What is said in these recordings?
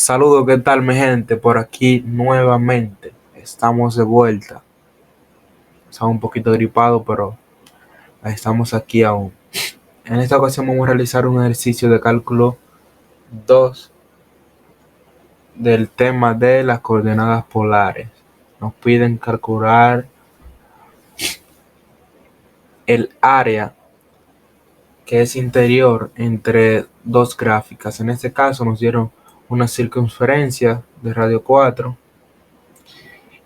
Saludos, ¿qué tal mi gente? Por aquí nuevamente. Estamos de vuelta. Estamos un poquito gripados, pero estamos aquí aún. En esta ocasión vamos a realizar un ejercicio de cálculo 2 del tema de las coordenadas polares. Nos piden calcular el área que es interior entre dos gráficas. En este caso nos dieron una circunferencia de radio 4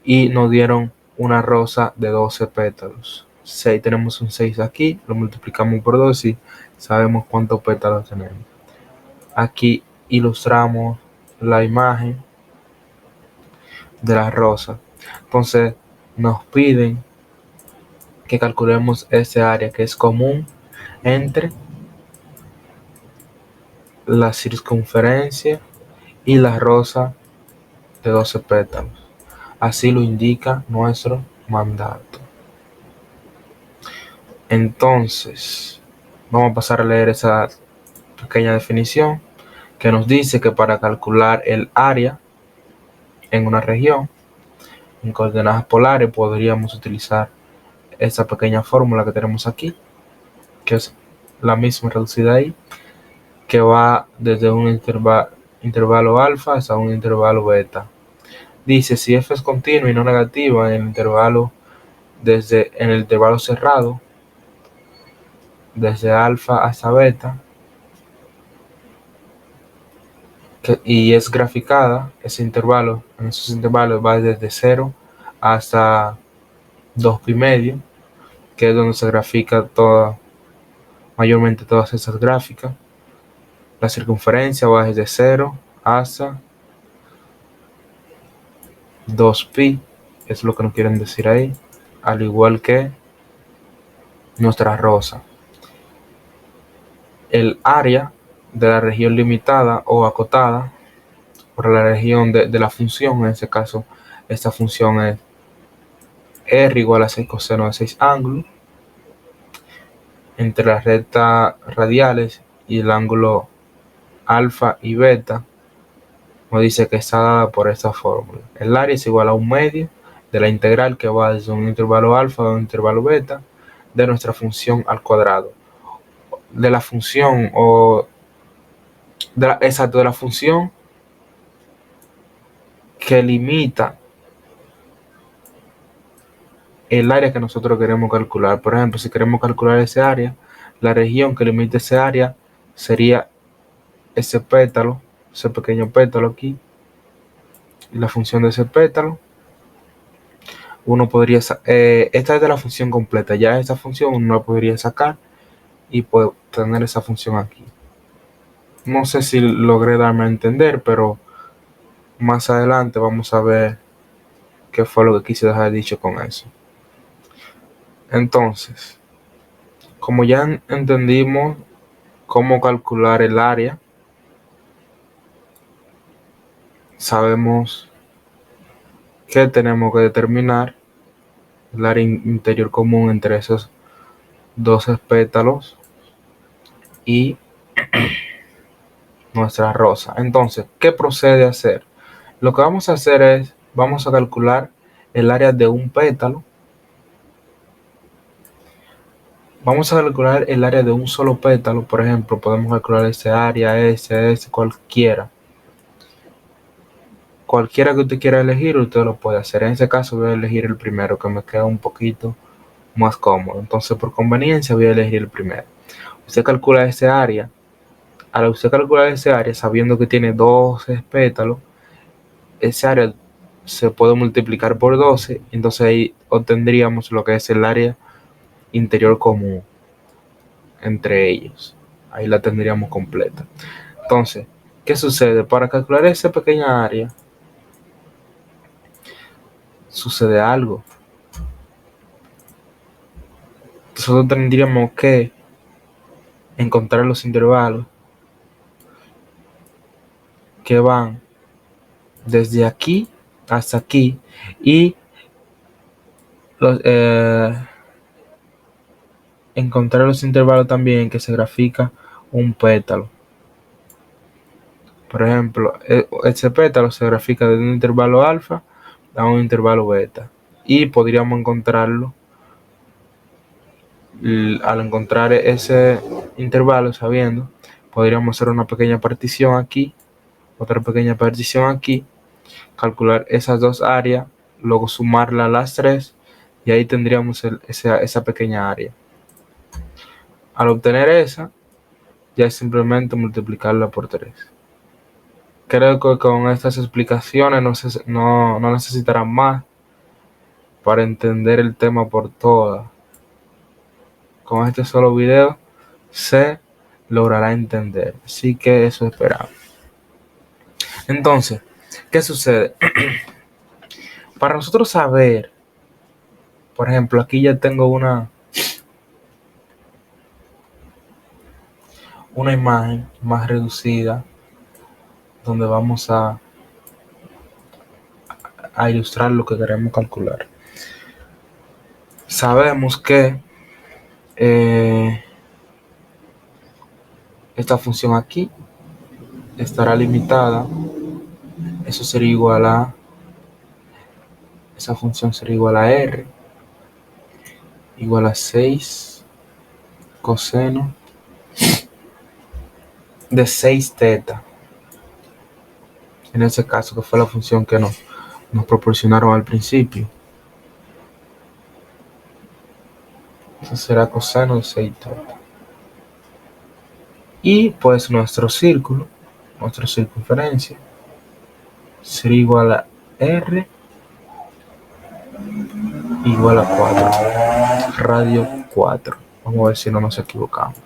y nos dieron una rosa de 12 pétalos. 6, tenemos un 6 aquí, lo multiplicamos por 2 y sabemos cuántos pétalos tenemos. Aquí ilustramos la imagen de la rosa. Entonces nos piden que calculemos ese área que es común entre la circunferencia y la rosa de 12 pétalos. Así lo indica nuestro mandato. Entonces, vamos a pasar a leer esa pequeña definición que nos dice que para calcular el área en una región en coordenadas polares podríamos utilizar esa pequeña fórmula que tenemos aquí, que es la misma reducida ahí, que va desde un intervalo alfa hasta un intervalo beta. Dice si f es continua y no negativa en el intervalo cerrado, desde alfa hasta beta, y es graficada, ese intervalo, en esos intervalos va desde 0 hasta 2,5, que es donde se grafica mayormente todas esas gráficas. La circunferencia va desde 0 hasta 2pi, es lo que nos quieren decir ahí, al igual que nuestra rosa. El área de la región limitada o acotada por la región de la función, en este caso esta función es r igual a 6 coseno de 6 ángulos entre las rectas radiales y el ángulo alfa y beta. Nos dice que está dada por esta fórmula. El área es igual a un medio de la integral que va desde un intervalo alfa a un intervalo beta de nuestra función al cuadrado. De la función de la función que limita el área que nosotros queremos calcular. Por ejemplo, si queremos calcular ese área, la región que limita ese área sería ese pétalo, ese pequeño pétalo aquí, y la función de ese pétalo. Uno podría, esta es de la función completa, ya esta función uno la podría sacar y puede tener esa función aquí. No sé si logré darme a entender, pero más adelante vamos a ver qué fue lo que quise dejar dicho con eso. Entonces, como ya entendimos cómo calcular el área, sabemos que tenemos que determinar el área interior común entre esos 12 pétalos y nuestra rosa. Entonces, ¿qué procede a hacer? Lo que vamos a hacer es, vamos a calcular el área de un pétalo. Vamos a calcular el área de un solo pétalo. Por ejemplo, podemos calcular ese área, ese, cualquiera. Cualquiera que usted quiera elegir, usted lo puede hacer. En este caso voy a elegir el primero, que me queda un poquito más cómodo. Entonces, por conveniencia, voy a elegir el primero. Usted calcula ese área. Al usted calcular ese área, sabiendo que tiene 12 pétalos, ese área se puede multiplicar por 12, entonces ahí obtendríamos lo que es el área interior común entre ellos. Ahí la tendríamos completa. Entonces, ¿qué sucede? Para calcular esa pequeña área, sucede algo. Nosotros tendríamos que encontrar los intervalos que van desde aquí hasta aquí y encontrar los intervalos también que se grafica un pétalo. Por ejemplo, este pétalo se grafica desde un intervalo alfa a un intervalo beta. Y podríamos encontrarlo, al encontrar ese intervalo, sabiendo, podríamos hacer una pequeña partición aquí, otra pequeña partición aquí, calcular esas dos áreas, luego sumarla a las tres, y ahí tendríamos esa pequeña área. Al obtener esa, ya es simplemente multiplicarla por 3. Creo que con estas explicaciones no necesitarán más para entender el tema por todas. Con este solo video se logrará entender. Así que eso esperamos. Entonces, ¿qué sucede? Para nosotros saber, por ejemplo, aquí ya tengo una imagen más reducida donde vamos a ilustrar lo que queremos calcular. Sabemos que esta función aquí estará limitada. Eso sería igual a, esa función sería igual a r igual a 6 coseno de 6 teta. En ese caso, que fue la función que nos proporcionaron al principio. Eso será coseno de 6 teta. Y pues nuestra circunferencia, sería igual a r igual a 4, radio 4. Vamos a ver si no nos equivocamos.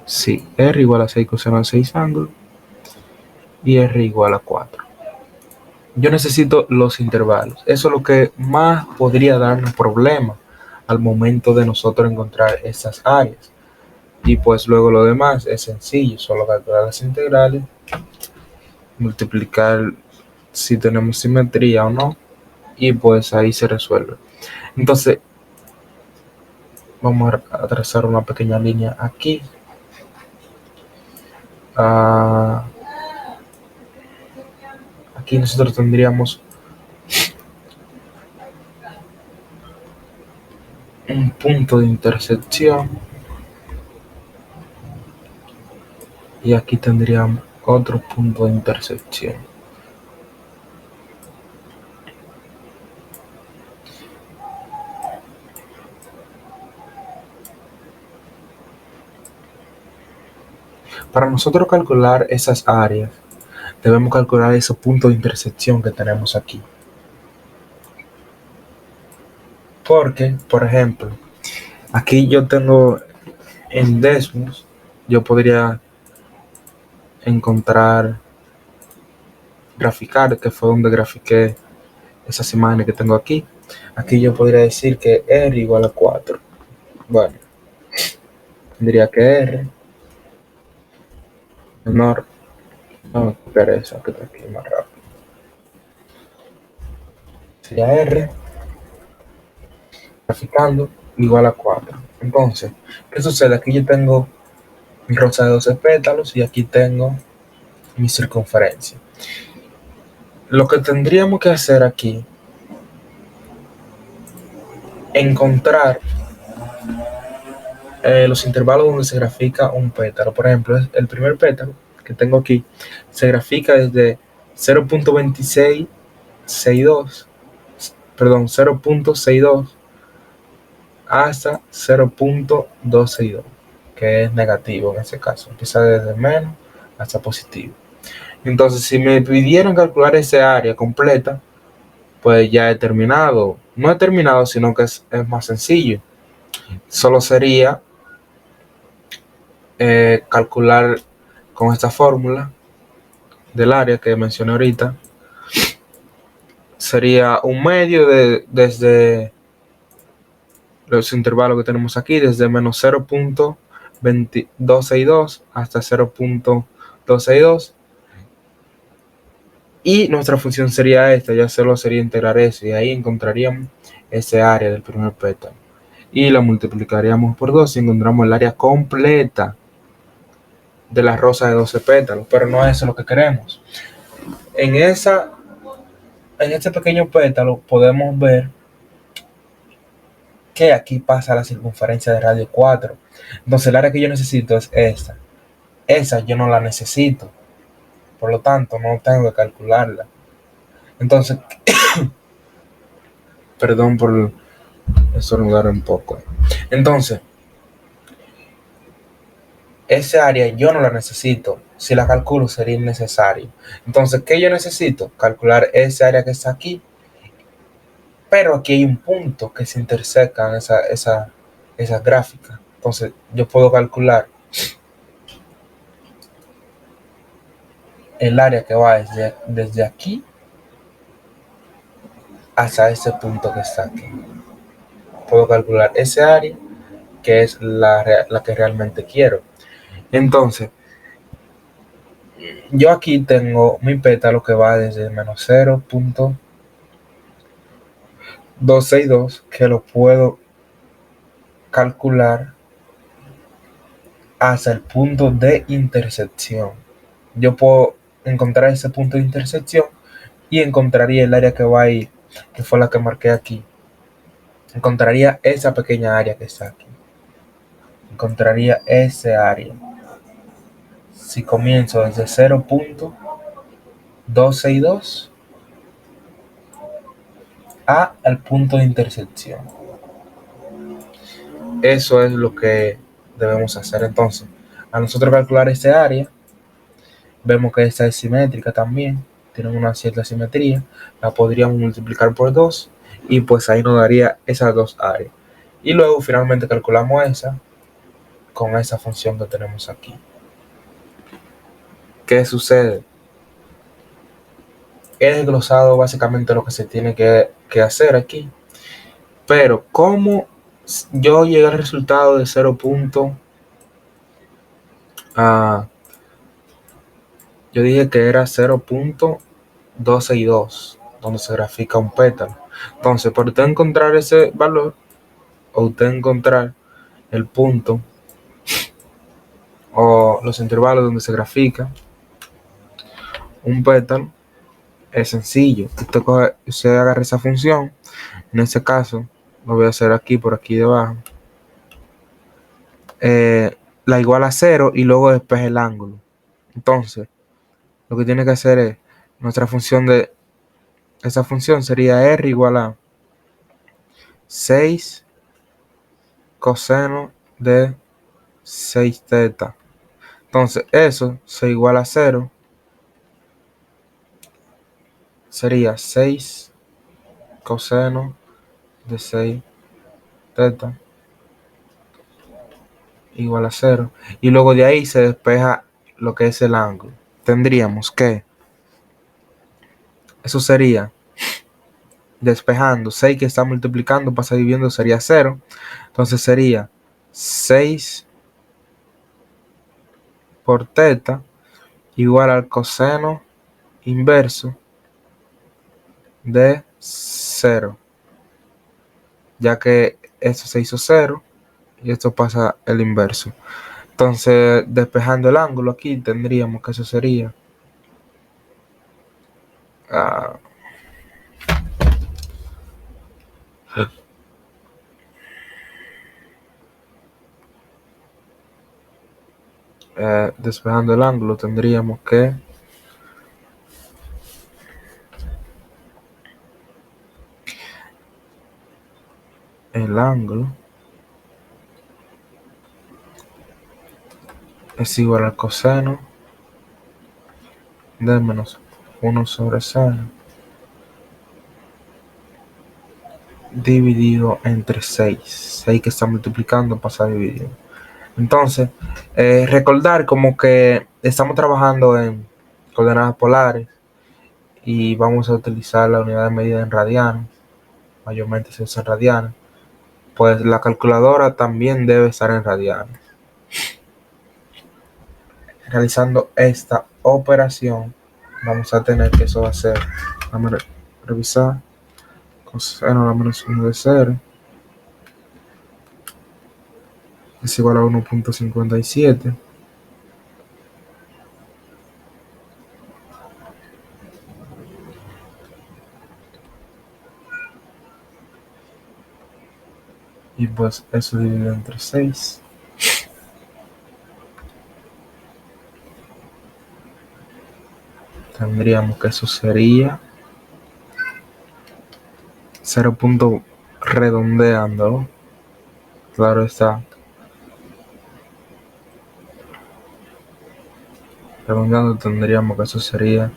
Sí, r igual a 6 coseno de 6 ángulos y r igual a 4. Yo necesito los intervalos. Eso es lo que más podría darnos problemas al momento de nosotros encontrar esas áreas. Y pues luego lo demás es sencillo, solo calcular las integrales, multiplicar si tenemos simetría o no, y pues ahí se resuelve. Entonces, vamos a trazar una pequeña línea aquí. Aquí nosotros tendríamos un punto de intersección y aquí tendríamos otro punto de intersección. Para nosotros calcular esas áreas, debemos calcular esos puntos de intersección que tenemos aquí. Porque, por ejemplo, aquí yo tengo en Desmos, yo podría graficar, que fue donde grafiqué esas imágenes que tengo aquí. Aquí yo podría decir que R igual a 4. Bueno, tendría que R menor, no, pereza, que está aquí más rápido. Sería R graficando igual a 4. Entonces, ¿qué sucede? Aquí yo tengo mi rosa de 12 pétalos y aquí tengo mi circunferencia. Lo que tendríamos que hacer aquí, encontrar los intervalos donde se grafica un pétalo. Por ejemplo, el primer pétalo que tengo aquí se grafica desde 0.2662, perdón, 0.62 hasta 0.262, que es negativo en ese caso. Empieza desde menos hasta positivo. Entonces, si me pidieran calcular esa área completa, pues ya he terminado. No he terminado, sino que es más sencillo. Solo sería calcular con esta fórmula del área que mencioné ahorita. Sería un medio desde los intervalos que tenemos aquí, desde menos 0.262 hasta 0.262. Y nuestra función sería esta, ya solo sería integrar eso, y ahí encontraríamos ese área del primer pétalo. Y la multiplicaríamos por 2 y encontramos el área completa de la rosa de 12 pétalos, pero no es eso lo que queremos. En este pequeño pétalo podemos ver que aquí pasa la circunferencia de radio 4. Entonces el área que yo necesito es esta. Esa yo no la necesito. Por lo tanto, no tengo que calcularla. Entonces, perdón por estornudar un poco. Entonces, esa área yo no la necesito. Si la calculo sería innecesario. Entonces, ¿qué yo necesito? Calcular esa área que está aquí. Pero aquí hay un punto que se intersecan esas gráficas. Entonces, yo puedo calcular el área que va desde aquí hasta ese punto que está aquí. Puedo calcular ese área que es la que realmente quiero. Entonces, yo aquí tengo mi pétalo que va desde menos 0.262, que lo puedo calcular hasta el punto de intersección. Yo puedo encontrar ese punto de intersección y encontraría el área que va a ir, que fue la que marqué aquí. Encontraría esa pequeña área que está aquí. Encontraría ese área. Si comienzo desde 0.262 a el punto de intersección. Eso es lo que debemos hacer. Entonces, a nosotros calcular ese área, vemos que esta es simétrica también, tiene una cierta simetría, la podríamos multiplicar por 2 y pues ahí nos daría esas dos áreas. Y luego finalmente calculamos esa con esa función que tenemos aquí. ¿Qué sucede? He desglosado básicamente lo que se tiene que hacer aquí, pero ¿cómo yo llegué al resultado de 0. Yo dije que era 0.262, donde se grafica un pétalo. Entonces, para usted encontrar ese valor, o usted encontrar el punto o los intervalos donde se grafica un pétalo, es sencillo. Usted agarra esa función, en este caso, lo voy a hacer aquí, por aquí debajo, la iguala a 0 y luego despeje el ángulo. Entonces, lo que tiene que hacer es, nuestra función de esa función sería r igual a 6 coseno de 6 teta. Entonces eso se iguala a 0. Sería 6 coseno de 6 teta igual a 0. Y luego de ahí se despeja lo que es el ángulo. Tendríamos que, eso sería, despejando 6 que está multiplicando, pasa dividiendo, sería 0. Entonces sería 6 por teta igual al coseno inverso de 0, ya que esto se hizo 0 y esto pasa el inverso. Entonces, despejando el ángulo aquí, tendríamos que eso sería despejando el ángulo, tendríamos que el ángulo es igual al coseno de menos 1 sobre 0 dividido entre 6. 6 que está multiplicando pasa a dividir. Entonces, recordar como que estamos trabajando en coordenadas polares y vamos a utilizar la unidad de medida en radianes, mayormente se usa en radianes, pues la calculadora también debe estar en radianes. Realizando esta operación, vamos a tener que eso va a ser, vamos a revisar, coseno a la menos 1 de 0 es igual a 1.57. Y pues eso dividido entre 6. Tendríamos que eso sería 0. Redondeando. Claro está. Redondeando tendríamos que eso sería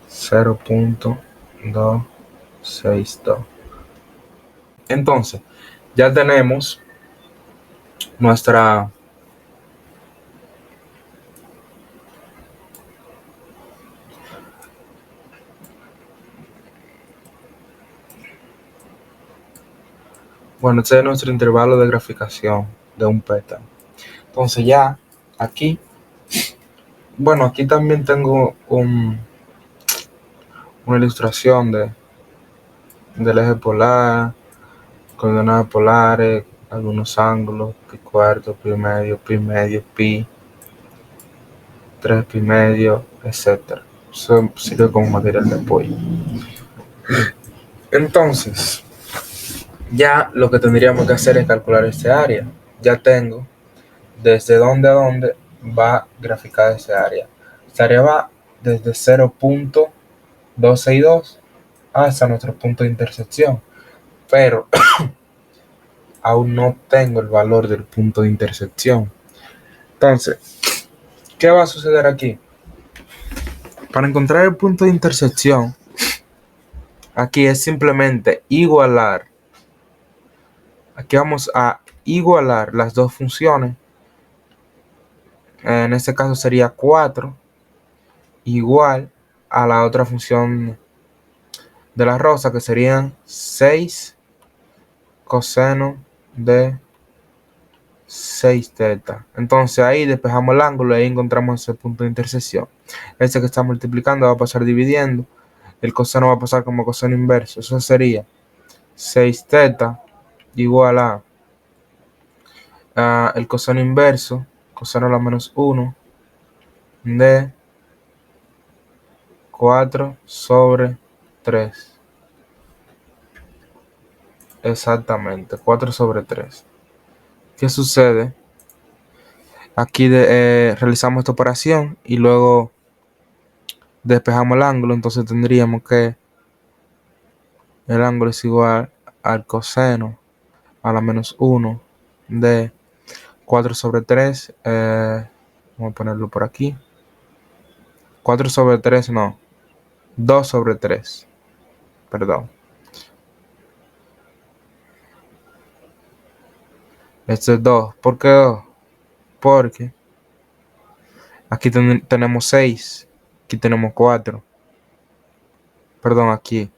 0.262. Entonces, ya tenemos nuestra bueno, este es nuestro intervalo de graficación de un pétalo. Entonces ya aquí, bueno, aquí también tengo una ilustración del eje polar, coordenadas polares, algunos ángulos, pi cuarto, pi medio, pi, 3 pi medio, etcétera. Eso sirve como material de apoyo. Entonces, ya lo que tendríamos que hacer es calcular este área. Ya tengo desde dónde a dónde va graficada ese área. Esta área va desde 0.262 hasta nuestro punto de intersección, pero aún no tengo el valor del punto de intersección. Entonces, ¿qué va a suceder aquí? Para encontrar el punto de intersección, aquí es simplemente igualar. Aquí vamos a igualar las dos funciones. En este caso sería 4 igual a la otra función de la rosa, que serían 6 coseno de 6 teta. Entonces ahí despejamos el ángulo y ahí encontramos ese punto de intersección. Este que está multiplicando va a pasar dividiendo. El coseno va a pasar como coseno inverso. Eso sería 6 teta igual a el coseno inverso, coseno a la menos 1 de 4 sobre 3. Exactamente, 4 sobre 3. ¿Qué sucede? Aquí realizamos esta operación y luego despejamos el ángulo. Entonces tendríamos que el ángulo es igual al coseno a la menos 1 de 4 sobre 3. Vamos a ponerlo por aquí. 4 sobre 3, no. 2 sobre 3. Perdón. Esto es 2. ¿Por qué 2? Porque aquí tenemos 6. Aquí tenemos 4. Perdón, aquí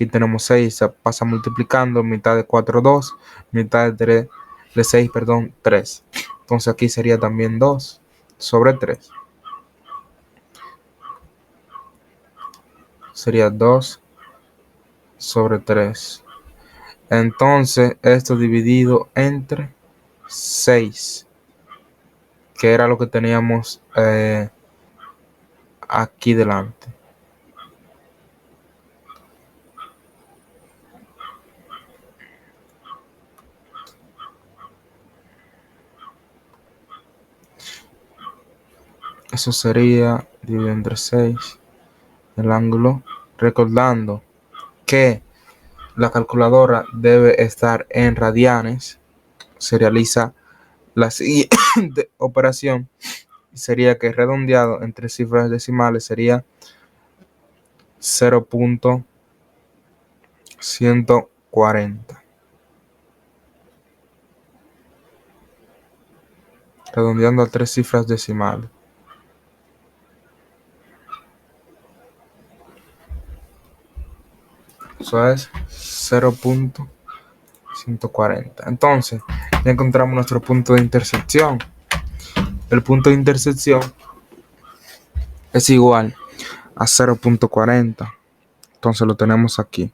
tenemos 6. Se pasa multiplicando. Mitad de 4, 2. Mitad de 6, perdón, 3. Entonces aquí sería también 2 sobre 3. Sería 2 sobre 3. Entonces esto dividido entre 6, que era lo que teníamos aquí delante. Eso sería dividido entre 6. El ángulo, recordando que la calculadora debe estar en radianes, se realiza la siguiente operación. Sería que redondeado entre cifras decimales sería 0.140. Redondeando a 3 cifras decimales. Eso es 0.140. Entonces, ya encontramos nuestro punto de intersección. El punto de intersección es igual a 0.40. Entonces lo tenemos aquí.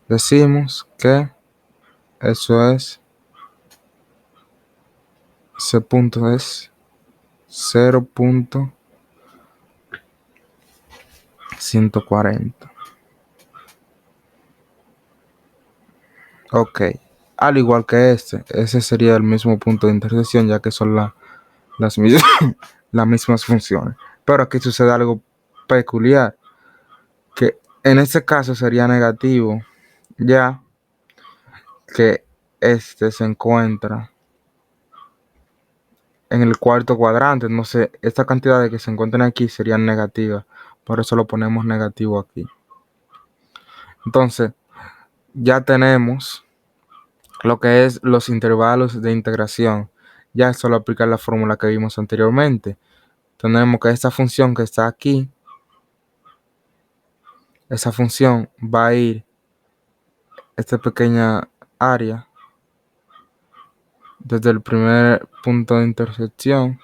Decimos que eso es, ese punto es 0.140. Ok. al igual que ese sería el mismo punto de intersección, ya que son las mismas, las mismas funciones. Pero aquí sucede algo peculiar, que en este caso sería negativo, ya que este se encuentra en el cuarto cuadrante. Entonces, esta cantidad de que se encuentran aquí serían negativas. Por eso lo ponemos negativo aquí. Entonces, ya tenemos lo que es los intervalos de integración. Ya es solo aplicar la fórmula que vimos anteriormente. Tenemos que esta función que está aquí, esa función va a ir esta pequeña área desde el primer punto de intersección,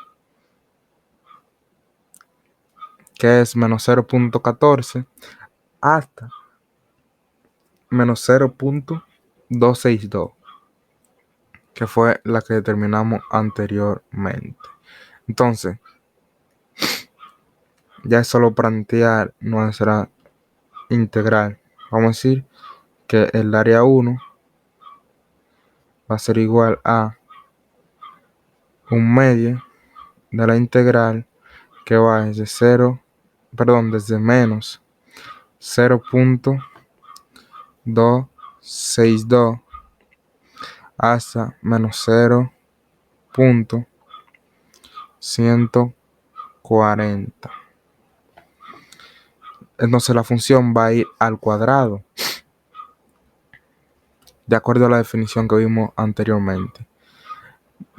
que es menos 0.14, hasta menos 0.262, que fue la que determinamos anteriormente. Entonces, ya es solo plantear nuestra integral. Vamos a decir que el área 1 va a ser igual a un medio de la integral que va desde menos 0.262 hasta menos 0.140. Entonces la función va a ir al cuadrado, de acuerdo a la definición que vimos anteriormente.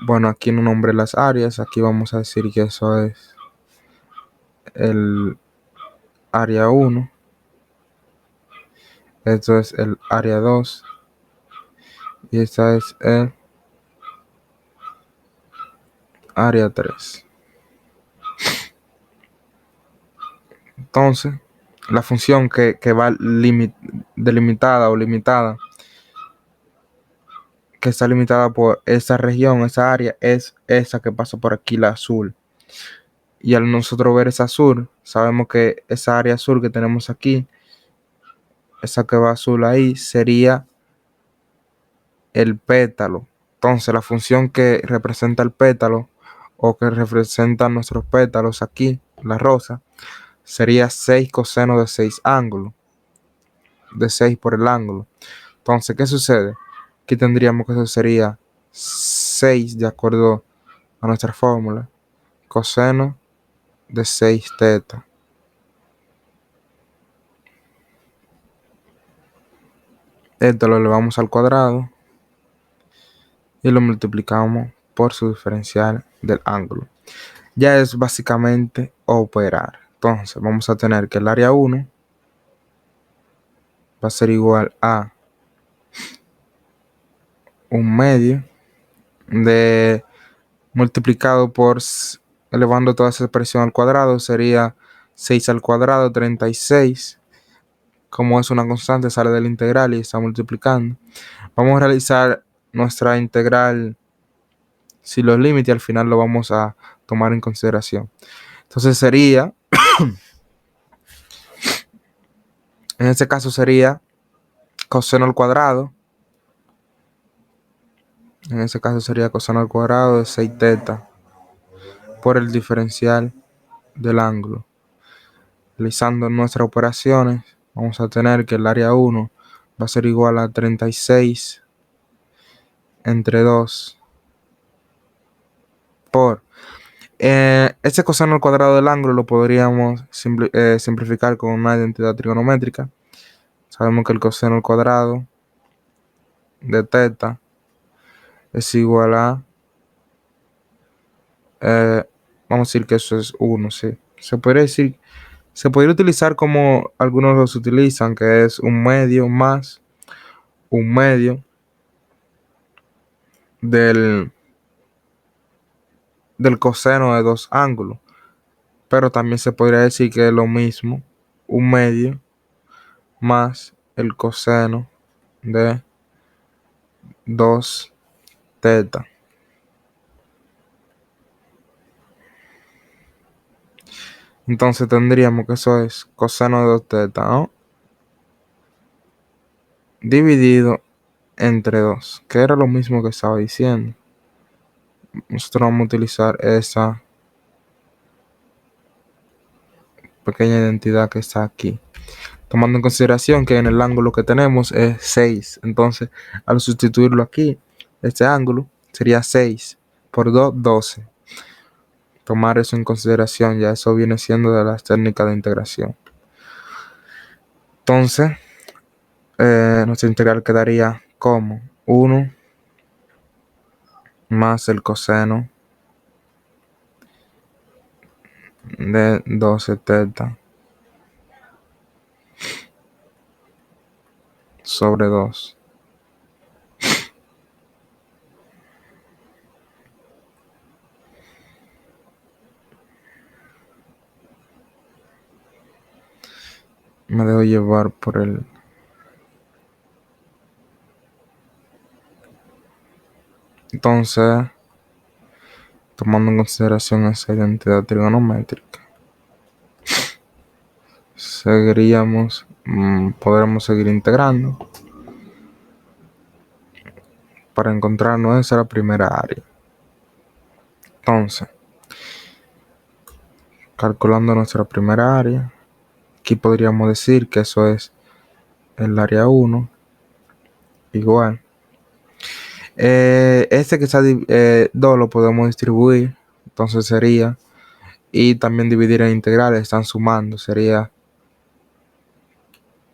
Bueno, aquí no nombré las áreas, aquí vamos a decir que eso es el área 1, esto es el área 2 y esta es el área 3. Entonces, la función que va delimitada o limitada, que está limitada por esa región, esa área, es esa que pasa por aquí, la azul. Y al nosotros ver esa azul, sabemos que esa área azul que tenemos aquí, esa que va azul ahí, sería el pétalo. Entonces, la función que representa el pétalo o que representa nuestros pétalos aquí, la rosa, sería 6 coseno de 6 ángulos, de 6 por el ángulo. Entonces, ¿qué sucede? Aquí tendríamos que eso sería 6 de acuerdo a nuestra fórmula, coseno de 6 teta. Esto lo elevamos al cuadrado y lo multiplicamos por su diferencial del ángulo. Ya es básicamente operar. Entonces vamos a tener que el área 1 va a ser igual a un medio de multiplicado por elevando toda esa expresión al cuadrado, sería 6 al cuadrado, 36. Como es una constante, sale de la integral y está multiplicando. Vamos a realizar nuestra integral si los límites al final lo vamos a tomar en consideración. Entonces sería, en este caso sería coseno al cuadrado. En este caso sería coseno al cuadrado de 6 teta por el diferencial del ángulo. Realizando nuestras operaciones, vamos a tener que el área 1 va a ser igual a 36 entre 2 por este coseno al cuadrado del ángulo lo podríamos simplificar con una identidad trigonométrica. Sabemos que el coseno al cuadrado de teta es igual a, vamos a decir que eso es 1, ¿sí? Se podría utilizar como algunos los utilizan, que es un medio más un medio del coseno de dos ángulos. Pero también se podría decir que es lo mismo, un medio más el coseno de 2 teta. Entonces tendríamos que eso es coseno de 2 teta, ¿no? Dividido entre 2, que era lo mismo que estaba diciendo. Nosotros vamos a utilizar esa pequeña identidad que está aquí, tomando en consideración que en el ángulo que tenemos es 6. Entonces, al sustituirlo aquí, este ángulo sería 6 por 2, 12. Tomar eso en consideración, ya eso viene siendo de las técnicas de integración. Entonces, nuestra integral quedaría como 1 más el coseno de 12 teta sobre 2. Me dejo llevar por el... Entonces, tomando en consideración esa identidad trigonométrica, podremos seguir integrando para encontrar nuestra primera área. Entonces, calculando nuestra primera área, aquí podríamos decir que eso es el área 1 igual. Este que está 2 lo podemos distribuir, entonces sería, y también dividir en integrales, están sumando, sería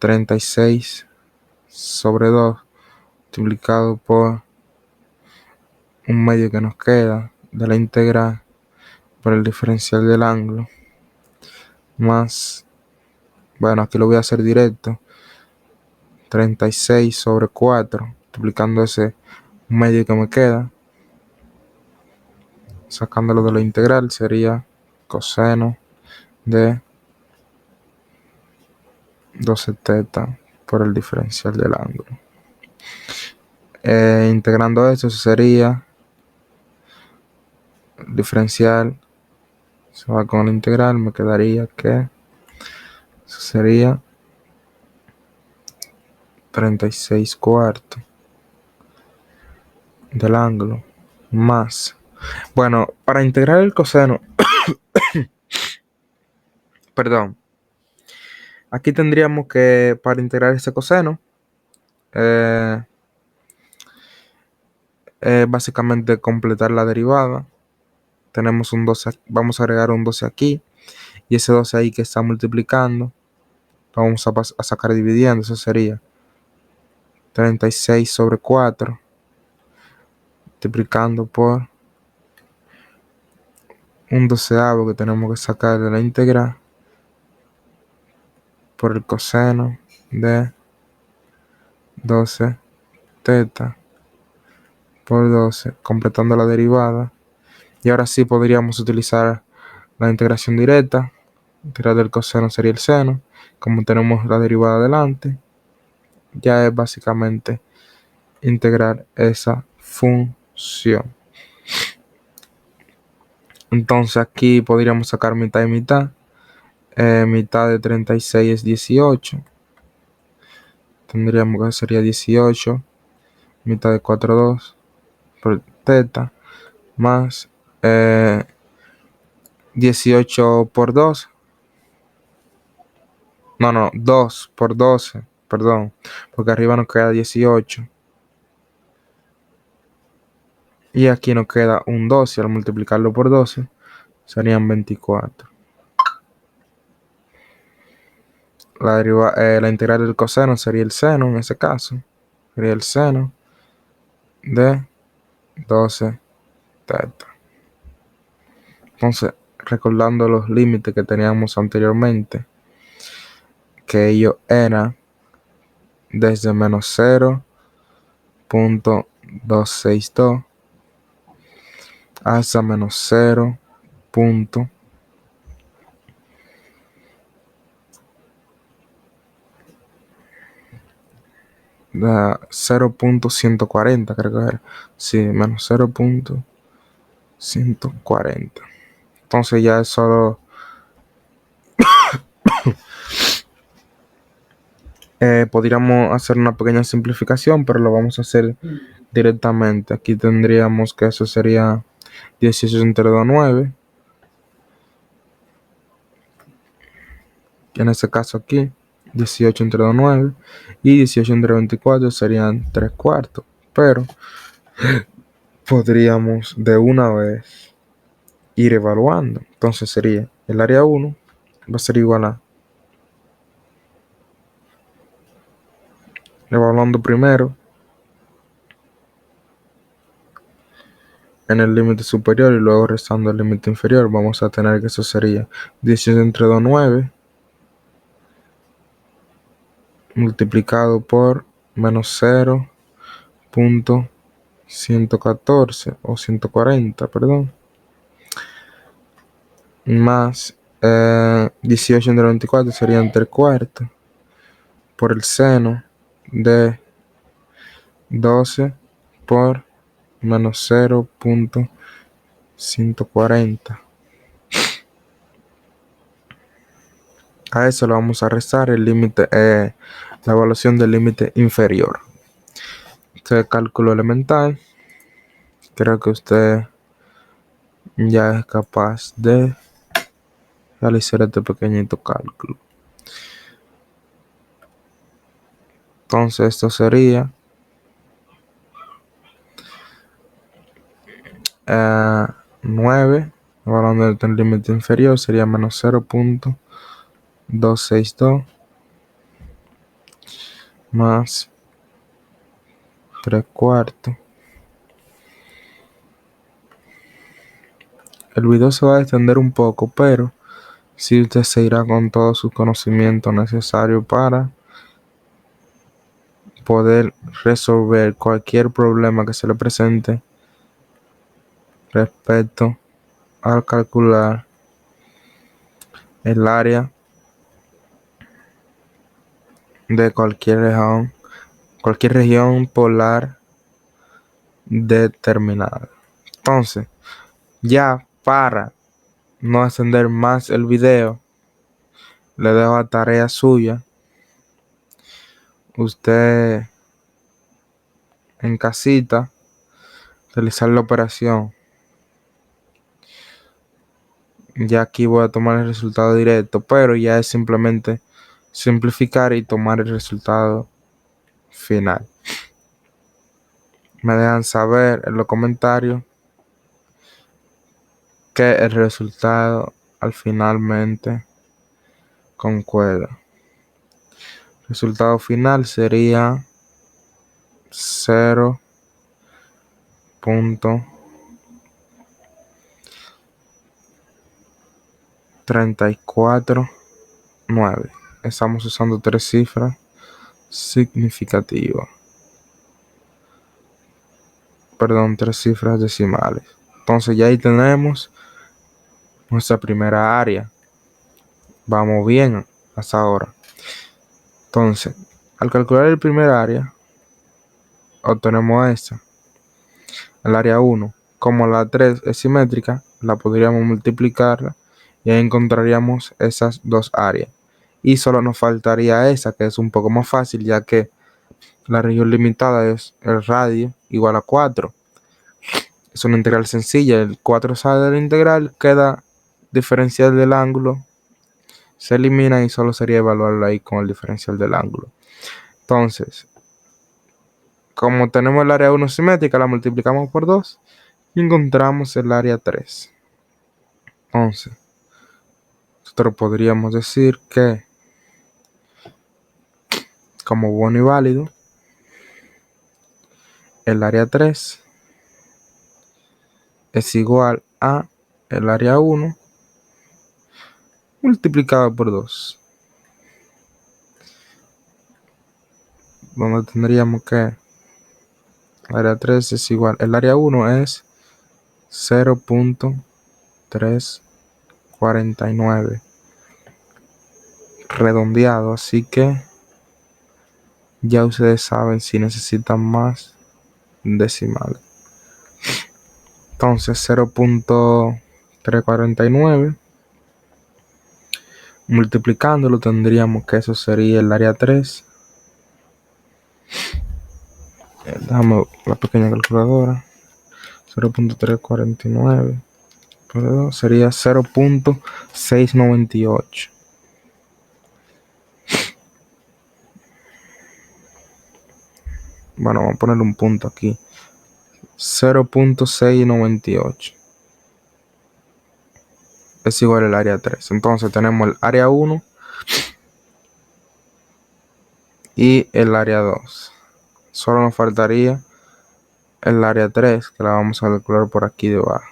36 sobre 2 multiplicado por un medio que nos queda de la integral por el diferencial del ángulo, más, bueno, aquí lo voy a hacer directo, 36 sobre 4, multiplicando ese medio que me queda, sacándolo de la integral, sería coseno de 12 teta por el diferencial del ángulo. Integrando eso sería el diferencial, se va con la integral, me quedaría que eso sería 36 cuartos del ángulo más, bueno, para integrar el coseno perdón, aquí tendríamos que, para integrar ese coseno, básicamente completar la derivada. Tenemos un 12, vamos a agregar un 12 aquí, y ese 12 ahí que está multiplicando, lo vamos a sacar dividiendo, eso sería 36 sobre 4, multiplicando por un doceavo que tenemos que sacar de la integral por el coseno de 12 teta por 12, completando la derivada. Y ahora sí podríamos utilizar la integración directa. Integral del coseno sería el seno. Como tenemos la derivada adelante, ya es básicamente integrar esa función. Entonces aquí podríamos sacar mitad y mitad. Mitad de 36 es 18. Tendríamos que sería 18 mitad de 4,2 por teta más 18 por 2. No, 2 por 12, perdón, porque arriba nos queda 18. Y aquí nos queda un 12, al multiplicarlo por 12 serían 24. La integral del coseno sería el seno en ese caso. Sería el seno de 12 teta. Entonces, recordando los límites que teníamos anteriormente, que ellos eran desde menos 0.262 hasta menos 0.140, creo que era. Sí, menos 0.140. Entonces ya es solo Podríamos hacer una pequeña simplificación, pero lo vamos a hacer directamente. Aquí tendríamos que eso sería 18 entre 2, 9. En este caso aquí, 18 entre 2, 9. Y 18 entre 24 serían 3 cuartos. Pero podríamos de una vez ir evaluando. Entonces sería el área 1 va a ser igual a, evaluando primero en el límite superior y luego restando el límite inferior, vamos a tener que eso sería 18 entre 2, 9, multiplicado por menos 0.114 o 140, perdón, más 18 entre 24 serían 3 cuartos por el seno de 12 por menos 0.140. A eso le vamos a restar el límite, la evaluación del límite inferior. Este es cálculo elemental. Creo que usted ya es capaz de realizar este pequeñito cálculo. Entonces esto sería 9, evaluando el límite inferior sería menos 0.262 más 3 cuartos. El video se va a extender un poco, pero si usted se irá con todo su conocimiento necesario para poder resolver cualquier problema que se le presente respecto al calcular el área de cualquier región polar determinada. Entonces, ya para no extender más el video, le dejo a tarea suya. Usted en casita realizar la operación. Ya aquí voy a tomar el resultado directo, pero ya es simplemente simplificar y tomar el resultado final. Me dejan saber en los comentarios que el resultado al finalmente concuerda. El resultado final sería 0.349. Estamos usando 3 cifras significativas. Perdón, 3 cifras decimales. Entonces ya ahí tenemos nuestra primera área. Vamos bien hasta ahora. Entonces, al calcular el primer área, obtenemos esta. El área 1. Como la 3 es simétrica, la podríamos multiplicar y ahí encontraríamos esas dos áreas. Y solo nos faltaría esa, que es un poco más fácil, ya que la región limitada es el radio igual a 4. Es una integral sencilla. El 4 sale de la integral, queda diferencial del ángulo, se elimina y solo sería evaluarlo ahí con el diferencial del ángulo. Entonces, como tenemos el área 1 simétrica, la multiplicamos por 2 y encontramos el área 3. Entonces, nosotros podríamos decir que, como bueno y válido, el área 3 es igual a el área 1 multiplicado por 2. Donde tendríamos que el área 3 es igual, el área 1 es 0.349 redondeado, así que ya ustedes saben si necesitan más decimales. Entonces 0.349 multiplicándolo tendríamos que eso sería el área 3 Dame la pequeña calculadora. 0.349 por 2 sería 0.698. Bueno, vamos a ponerle un punto aquí. 0.698 es igual al área 3. Entonces tenemos el área 1 y el área 2. Solo nos faltaría el área 3, que la vamos a calcular por aquí debajo.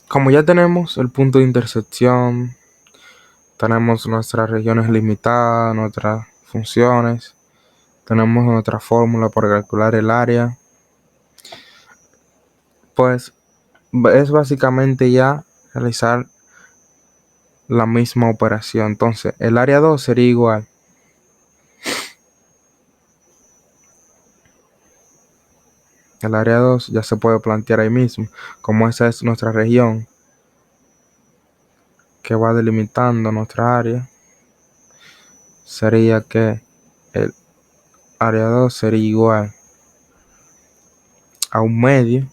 Como ya tenemos el punto de intersección, tenemos nuestras regiones limitadas, nuestras funciones, tenemos nuestra fórmula para calcular el área, pues es básicamente ya realizar la misma operación. Entonces el área 2 sería igual el área 2 ya se puede plantear ahí mismo, como esa es nuestra región que va delimitando nuestra área, sería que el área 2 sería igual a un medio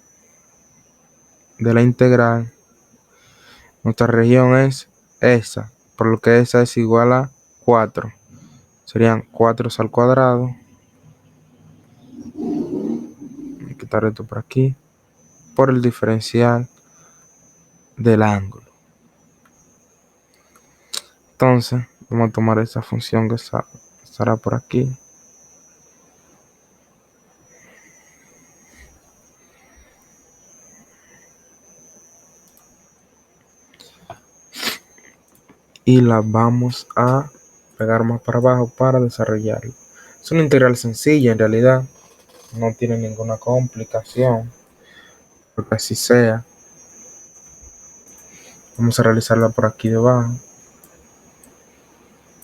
de la integral. Nuestra región es esa, por lo que esa es igual a 4. Serían 4 al cuadrado. Voy a quitar esto por aquí. Por el diferencial del ángulo. Entonces, vamos a tomar esa función que estará por aquí. Y la vamos a pegar más para abajo para desarrollarlo. Es una integral sencilla en realidad. No tiene ninguna complicación. Porque así sea. Vamos a realizarla por aquí debajo.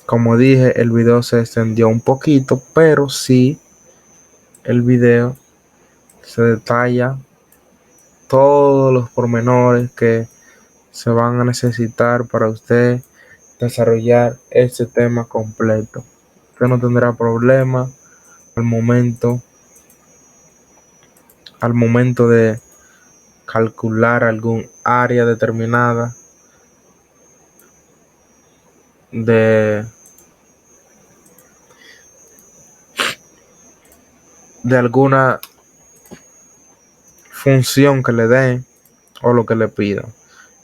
Como dije, el video se extendió un poquito, pero sí el video se detalla todos los pormenores que se van a necesitar para usted desarrollar este tema completo. Usted no tendrá problema al momento de calcular algún área determinada de alguna función que le den o lo que le pidan.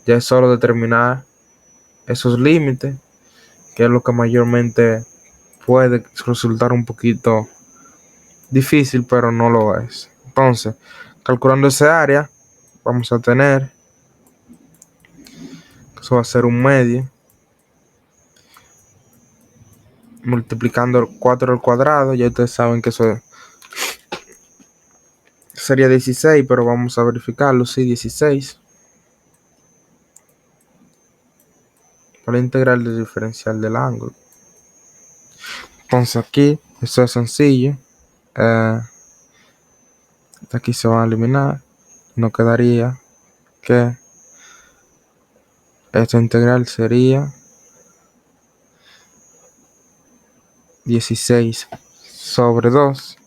Ya es solo determinar esos límites, que es lo que mayormente puede resultar un poquito difícil, pero no lo es. Entonces, calculando esa área, vamos a tener, eso va a ser un medio, multiplicando el 4 al cuadrado, ya ustedes saben que eso sería 16, pero vamos a verificarlo, sí, 16. Para la integral del diferencial del ángulo. Entonces aquí, esto es sencillo. Aquí se van a eliminar. Nos quedaría que esta integral sería 16 sobre 2.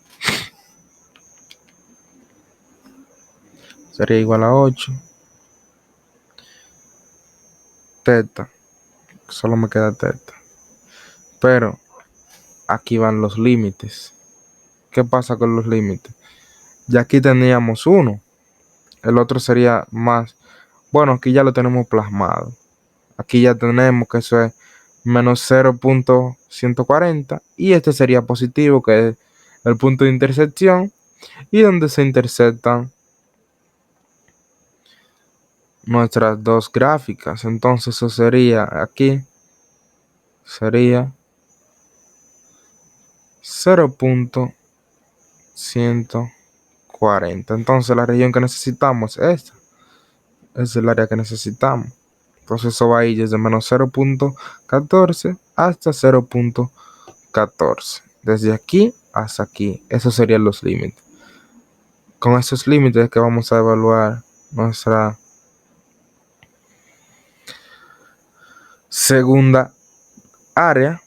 Sería igual a 8. Teta. Solo me queda teta. Pero aquí van los límites. ¿Qué pasa con los límites? Ya aquí teníamos 1. El otro sería más. Bueno, aquí ya lo tenemos plasmado. Aquí ya tenemos que eso es menos 0.140. Y este sería positivo, que es el punto de intersección. Y donde se intersectan nuestras dos gráficas. Entonces eso sería aquí. Sería 0.140. Entonces la región que necesitamos es esta. Es el área que necesitamos. Entonces eso va a ir desde menos 0.14 hasta 0.14. Desde aquí hasta aquí. Esos serían los límites. Con esos límites que vamos a evaluar nuestra segunda área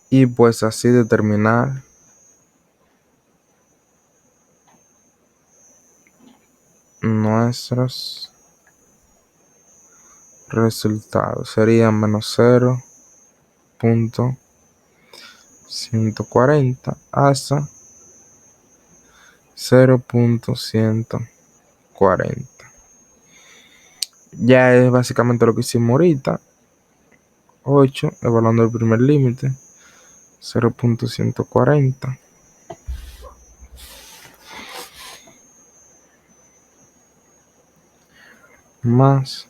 y pues así determinar nuestros resultados. Sería menos 0.140 hasta 0.140. Ya es básicamente lo que hicimos ahorita. 8, evaluando el primer límite, 0.140 más,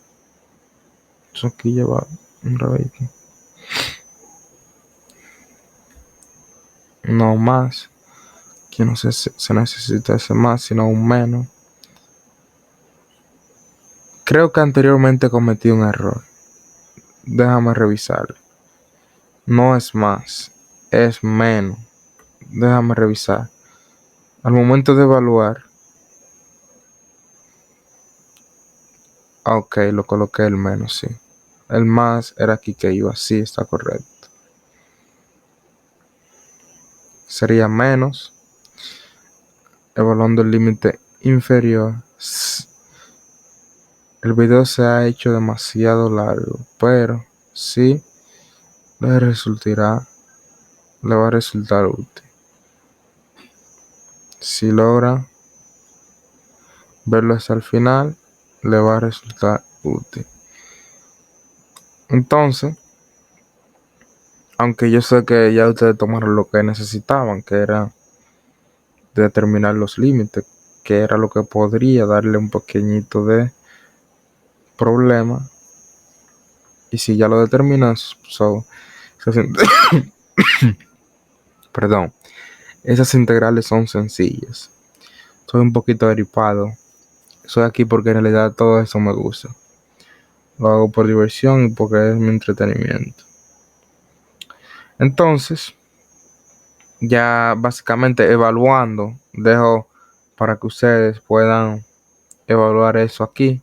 eso aquí lleva un rabito, no más, que no se necesita ese más, sino un menos. Creo que anteriormente cometí un error, déjame revisar. No es más, es menos, déjame revisar. Al momento de evaluar, ok, lo coloqué el menos, sí. El más era aquí que iba, sí, está correcto. Sería menos, evaluando el límite inferior. El video se ha hecho demasiado largo, pero sí le va a resultar útil. Si logra verlo hasta el final, le va a resultar útil. Entonces, aunque yo sé que ya ustedes tomaron lo que necesitaban, que era determinar los límites, que era lo que podría darle un pequeñito de problema, y si ya lo determinas, perdón, esas integrales son sencillas. Soy un poquito gripado. Soy aquí porque en realidad todo eso me gusta. Lo hago por diversión y porque es mi entretenimiento. Entonces, ya básicamente evaluando, dejo para que ustedes puedan evaluar eso aquí.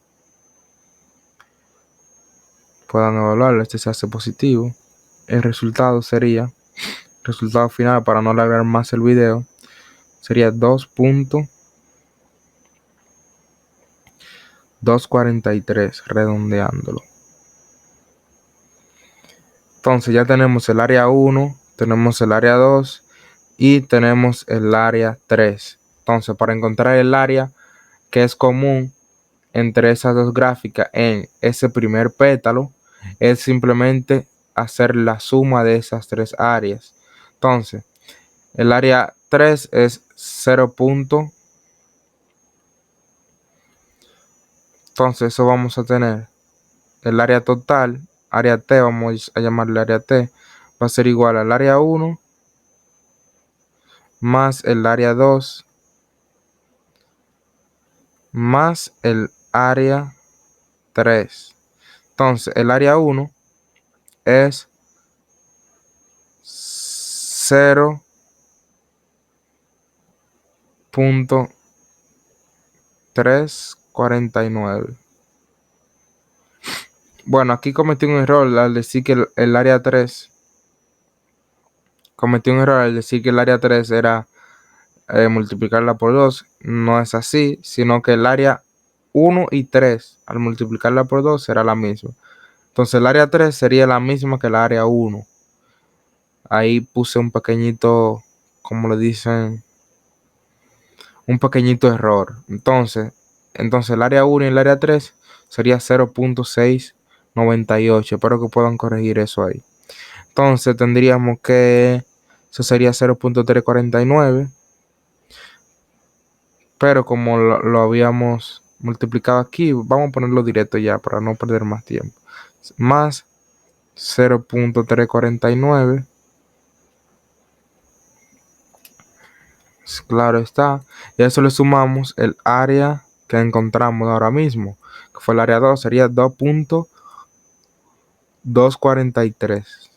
Puedan evaluarlo, este se hace positivo. El resultado final, para no alargar más el video, sería 2.243, redondeándolo. Entonces ya tenemos el área 1, tenemos el área 2 y tenemos el área 3. Entonces, para encontrar el área que es común entre esas dos gráficas en ese primer pétalo, es simplemente hacer la suma de esas tres áreas. Entonces, el área 3 es 0. Entonces, eso vamos a tener el área total, área T, vamos a llamarle área T, va a ser igual al área 1 más el área 2 más el área 3. Entonces, el área 1 es 0.349. Bueno, aquí cometí un error al decir que el área 3 era multiplicarla por 2. No es así, sino que el área 1 y 3 al multiplicarla por 2 será la misma. Entonces el área 3 sería la misma que el área 1. Ahí puse un pequeñito, como le dicen, un pequeñito error. Entonces el área 1 y el área 3 sería 0.698. Espero que puedan corregir eso ahí. Entonces tendríamos que eso sería 0.349. Pero como lo habíamos multiplicado aquí, vamos a ponerlo directo ya para no perder más tiempo. Más 0.349. Claro está. Y a eso le sumamos el área que encontramos ahora mismo, que fue el área 2, sería 2.243.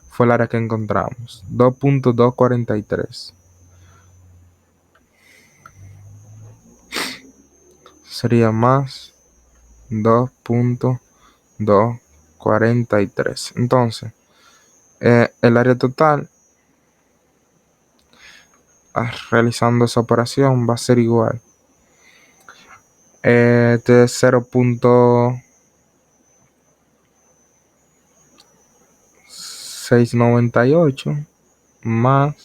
Fue el área que encontramos, 2.243. Sería más 2.243. Entonces, el área total realizando esa operación va a ser igual de 0.698 más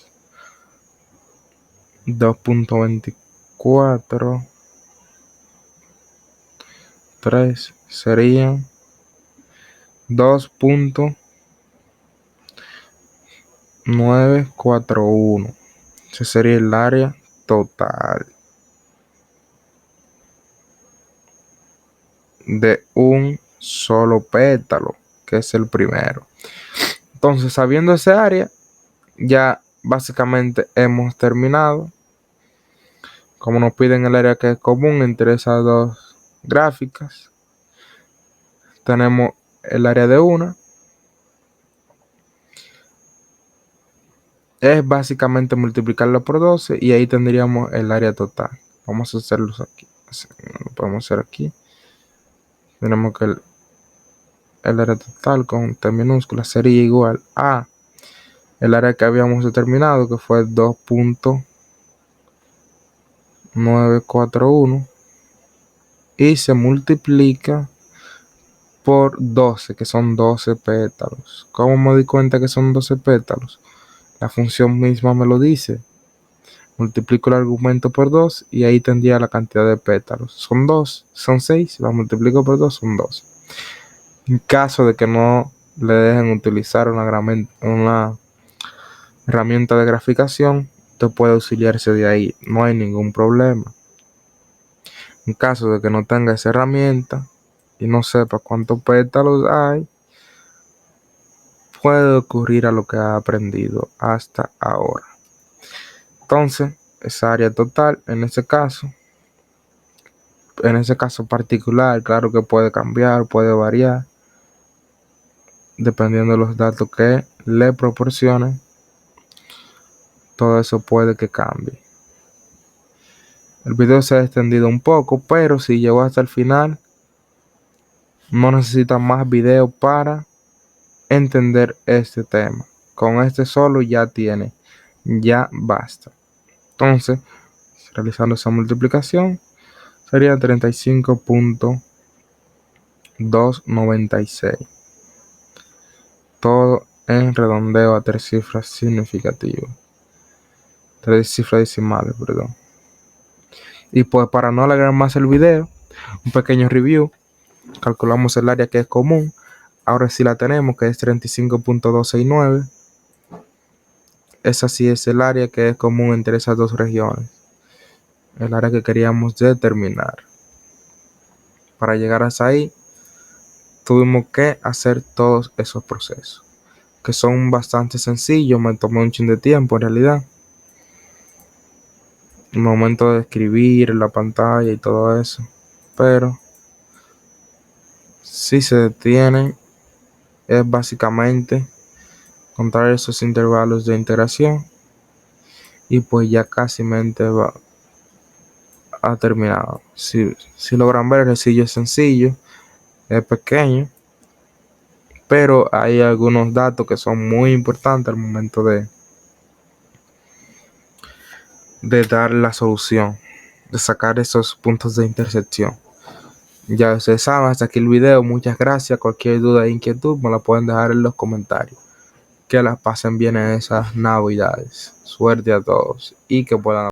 2.24 3 serían 2.941. Ese sería el área total de un solo pétalo, que es el primero. Entonces, sabiendo ese área, ya básicamente hemos terminado. Como nos piden el área que es común entre esas dos gráficas, tenemos el área de una. Es básicamente multiplicarlo por 12 y ahí tendríamos el área total. Vamos a hacerlos aquí. Lo podemos hacer aquí. Tenemos que el área total con T minúscula sería igual a el área que habíamos determinado, que fue 2.941, y se multiplica por 12, que son 12 pétalos. ¿Cómo me di cuenta que son 12 pétalos? La función misma me lo dice. Multiplico el argumento por 2 y ahí tendría la cantidad de pétalos. Son 2, son 6, la multiplico por 2, son 12. En caso de que no le dejen utilizar una herramienta de graficación, usted puede auxiliarse de ahí, no hay ningún problema. En caso de que no tenga esa herramienta y no sepa cuántos pétalos hay, puede ocurrir a lo que ha aprendido hasta ahora. Entonces, esa área total, en ese caso particular, claro que puede cambiar, puede variar, dependiendo de los datos que le proporcionen. Todo eso puede que cambie. El video se ha extendido un poco, pero si llegó hasta el final, no necesita más video para entender este tema. Con este solo ya basta. Entonces, realizando esa multiplicación, sería 35.296. Todo en redondeo a 3 cifras significativas. 3 cifras decimales, perdón. Y pues para no alargar más el video, un pequeño review. Calculamos el área que es común. Ahora sí la tenemos, que es 35.269. Esa sí es el área que es común entre esas dos regiones. El área que queríamos determinar. Para llegar hasta ahí, tuvimos que hacer todos esos procesos, que son bastante sencillos. Me tomó un chin de tiempo en realidad. El momento de escribir en la pantalla y todo eso. Pero si se detienen, es básicamente contar esos intervalos de integración y pues ya casi ha terminado. Si logran ver, el ejercicio es sencillo, es pequeño, pero hay algunos datos que son muy importantes al momento de dar la solución, de sacar esos puntos de intersección. Ya ustedes saben, hasta aquí el video. Muchas gracias. Cualquier duda e inquietud me la pueden dejar en los comentarios. Que las pasen bien en esas navidades. Suerte a todos y que puedan